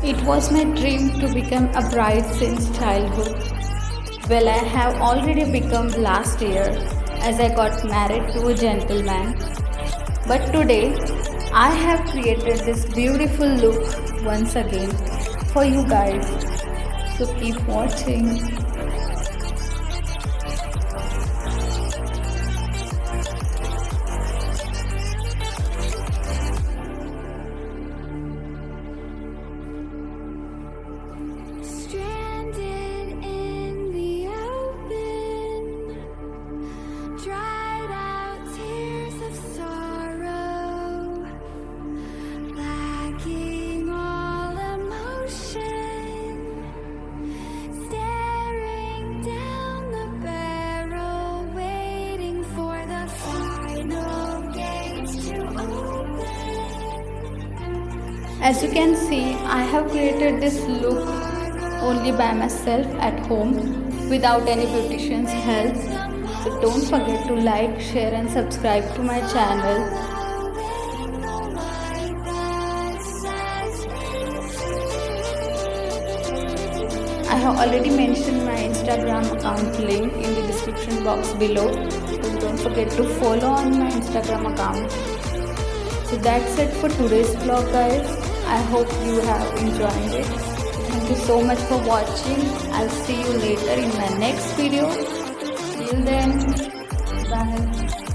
It was my dream to become a bride since childhood. Well, I have already become last year as I got married to a gentleman. But today, I have created this beautiful look once again for you guys. So keep watching. As you can see, I have created this look only by myself at home without any beautician's help. So don't forget to like, share and subscribe to my channel. I have already mentioned my Instagram account link in the description box below. So don't forget to follow on my Instagram account. So that's it for today's vlog, guys. I hope you have enjoyed it. Thank you so much for watching. I'll see you later in my next video. Till then, bye.